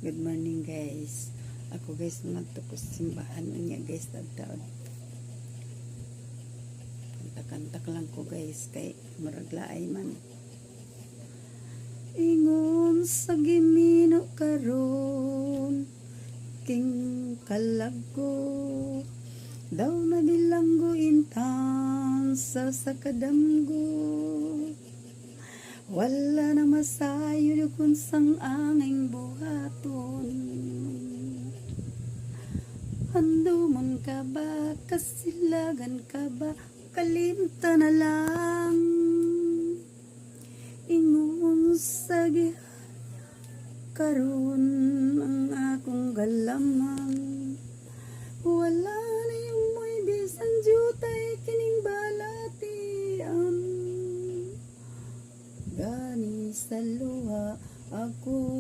Good morning guys. Ako guys magtapos simbahan niya guys tagtaon. Kantak-kantak lang ko guys kay maraglaay man. Ingon sa gimino karon king kalagko daw na bilanggo intan sa sakadamgo. Wala na masayo kung sang anging buhaton. Ando man ka ba, kasilagan ka ba, kalimta na lang. Ingon sa gihanya, karon ang akong galamang. Wala na yung mo'y bisan jutay kining balatian. Gani sa luha ako